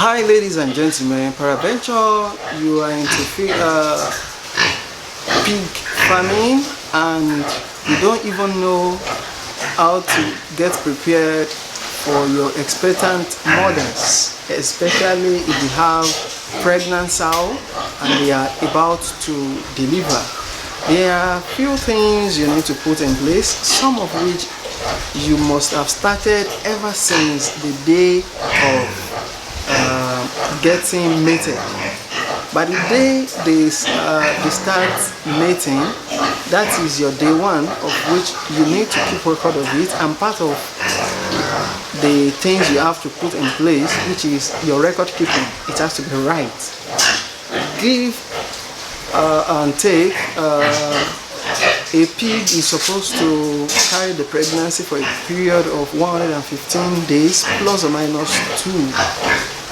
Hi ladies and gentlemen, peradventure you are into pig farming and you don't even know how to get prepared for your expectant mothers, especially if you have pregnant sow and they are about to deliver. There are few things you need to put in place, some of which you must have started ever since the day of getting mated. By the day they start mating, that is your day one, of which you need to keep record of it, and part of the things you have to put in place, which is your record keeping, it has to be right. Give and take. A pig is supposed to carry the pregnancy for a period of 115 days plus or minus 2.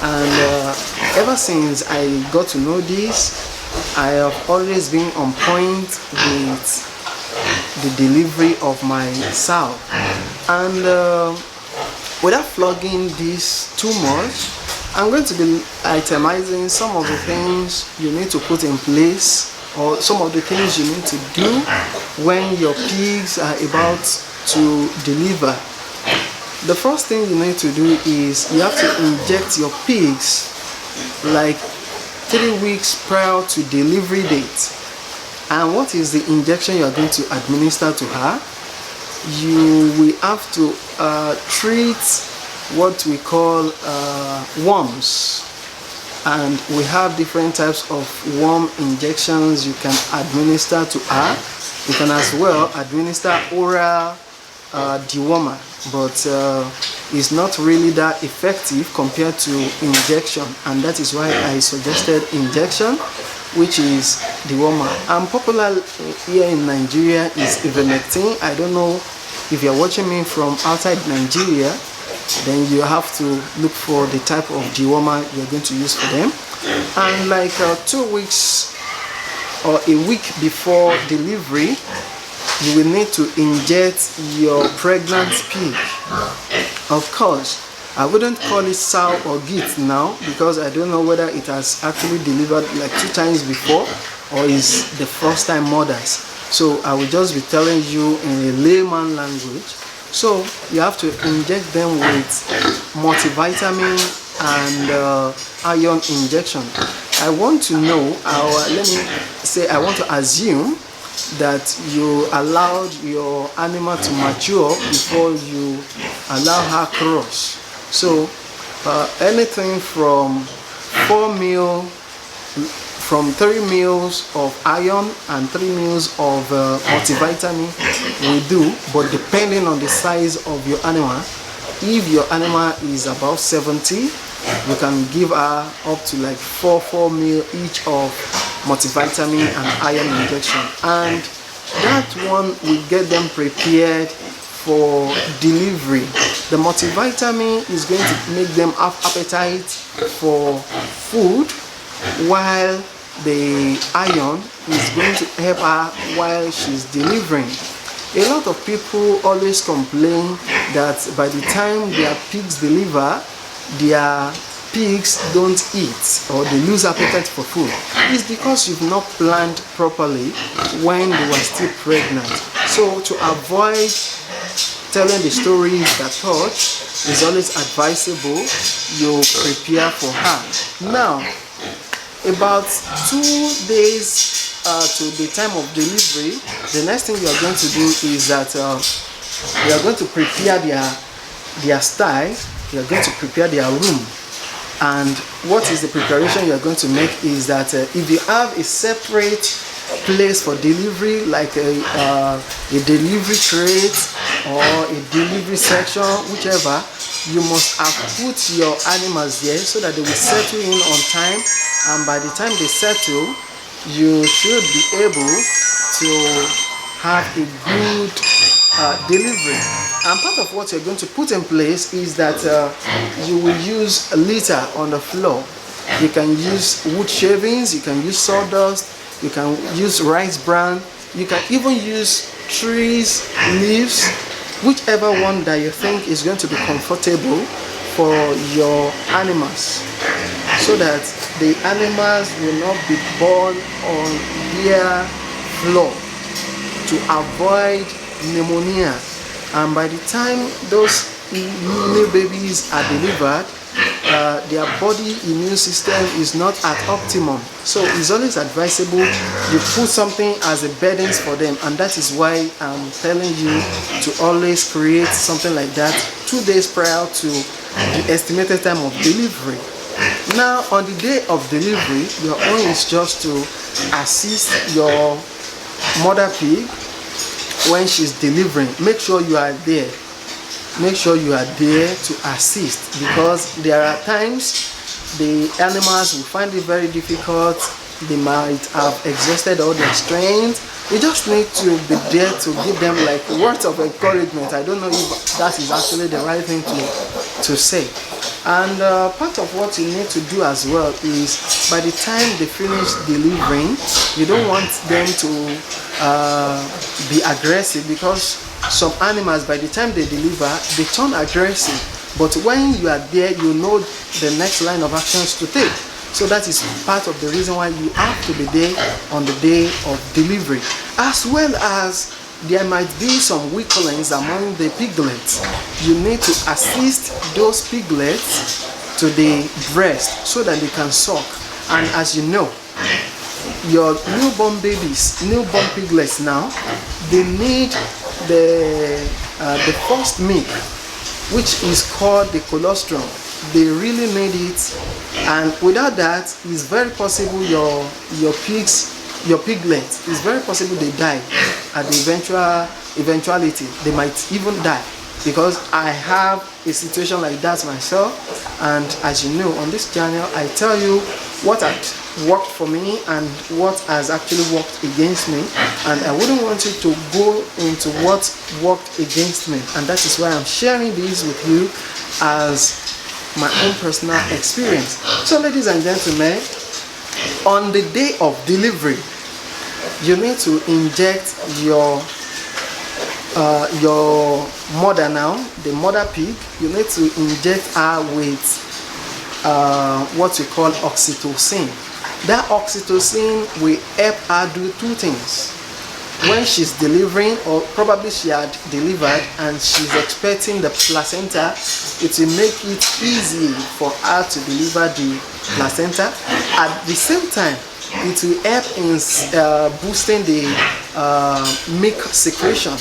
And ever since I got to know this, I have always been on point with the delivery of my sow. And without flogging this too much, I'm going to be itemizing some of the things you need to put in place, or some of the things you need to do when your pigs are about to deliver. The first thing you need to do is you have to inject your pigs like 3 weeks prior to delivery date. And what is the injection you are going to administer to her? You will have to treat what we call worms. And we have different types of worm injections you can administer to her. You can as well administer oral dewormer, but it's not really that effective compared to injection, and that is why I suggested injection, which is dewormer. And popular here in Nigeria is ivermectin. I don't know if you're watching me from outside Nigeria, then you have to look for the type of dewormer you're going to use for them. And like 2 weeks or a week before delivery, you will need to inject your pregnant pig. Of course, I wouldn't call it sow or git now, because I don't know whether it has actually delivered like 2 times before or is the first time mothers. So I will just be telling you in a layman language. So you have to inject them with multivitamin and iron injection. I want to know, let me say, I want to assume that you allowed your animal to mature before you allow her cross. So anything from 3 meals of iron and 3 meals of multivitamin will do, but depending on the size of your animal. If your animal is about 70, you can give her up to like 4 meal each of multivitamin and iron injection, and that one will get them prepared for delivery. The multivitamin is going to make them have appetite for food, while the iron is going to help her while she's delivering. A lot of people always complain that by the time their pigs deliver, their pigs don't eat or they lose appetite for food. It's because you've not planned properly when they were still pregnant. So to avoid telling the stories that touch, it's always advisable you prepare for her. Now, about 2 days to the time of delivery, the next thing you are going to do is that you are going to prepare their sty, you are going to prepare their room. And what is the preparation you are going to make is that if you have a separate place for delivery, like a delivery crate or a delivery section, whichever, you must have put your animals there so that they will settle in on time, and by the time they settle, you should be able to have a good delivery. And part of what you're going to put in place is that you will use a litter on the floor. You can use wood shavings, you can use sawdust, you can use rice bran, you can even use trees, leaves, whichever one that you think is going to be comfortable for your animals. so that the animals will not be born on their floor, to avoid pneumonia. And by the time those new babies are delivered, their body immune system is not at optimum. So it's always advisable you put something as a burden for them, and that is why I'm telling you to always create something like that 2 days prior to the estimated time of delivery. Now, on the day of delivery, your own is just to assist your mother pig when she's delivering. Make sure you are there. Make sure you are there to assist, because there are times the animals will find it very difficult. They might have exhausted all their strength. You just need to be there to give them like words of encouragement. I don't know if that is actually the right thing to say. And part of what you need to do as well is, by the time they finish delivering, you don't want them to be aggressive, because some animals, by the time they deliver, they turn aggressive. But when you are there, you know the next line of actions to take. So that is part of the reason why you have to be there on the day of delivery. As well as there might be some weaklings among the piglets. You need to assist those piglets to the breast so that they can suck. And as you know, your newborn babies, newborn piglets now, they need the first milk, which is called the colostrum. They really need it, and without that, it's very possible your piglets, it's very possible they die at the eventuality. They might even die, because I have a situation like that myself. And as you know, on this channel, I tell you what had worked for me and what has actually worked against me, and I wouldn't want you to go into what worked against me, and that is why I'm sharing this with you as my own personal experience. So ladies and gentlemen, on the day of delivery, you need to inject your mother now, the mother pig. You need to inject her with what we call oxytocin. That oxytocin will help her do 2 things. When she's delivering, or probably she had delivered and she's expecting the placenta, it will make it easy for her to deliver the placenta. At the same time, it will help in boosting the milk secretion.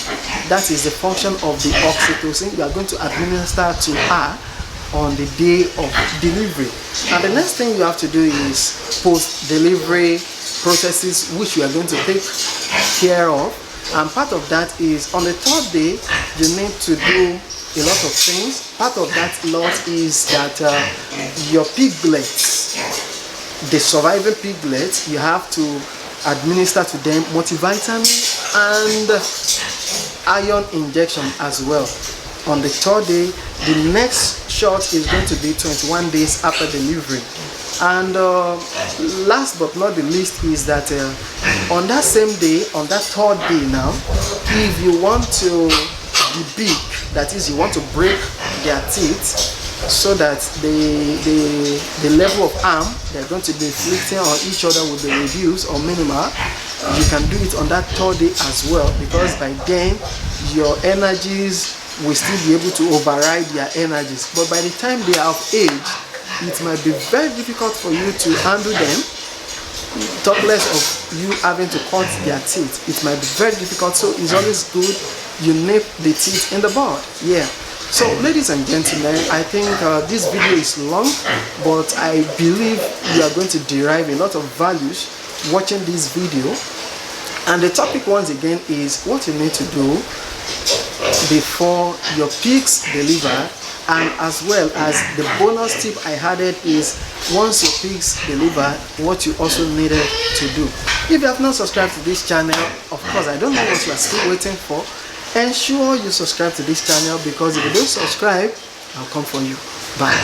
That is the function of the oxytocin you are going to administer to her on the day of delivery. And the next thing you have to do is post-delivery processes, which you are going to take care of. And part of that is, on the 3rd day, you need to do a lot of things. Part of that lot is that your piglets, the surviving piglets, you have to administer to them multivitamin and iron injection as well. On the 3rd day, the next shot is going to be 21 days after delivery. And last but not the least is that on that same day, on that 3rd day now, if you want to debeak, that is, you want to break their teeth so that the level of harm they're going to be inflicting on each other will be reduced or minimal, you can do it on that 3rd day as well, because by then your energies will still be able to override their energies. But by the time they are of age, it might be very difficult for you to handle them. Talk less of you having to cut their teeth. It might be very difficult, so it's always good you nip the teeth in the bud. Yeah. So ladies and gentlemen, I think this video is long, but I believe you are going to derive a lot of values watching this video. And the topic once again is what you need to do before your pigs deliver, and as well as the bonus tip I added is, once your pigs deliver, what you also needed to do. If you have not subscribed to this channel, of course I don't know what you are still waiting for. Ensure you subscribe to this channel, because if you don't subscribe, I'll come for you. Bye.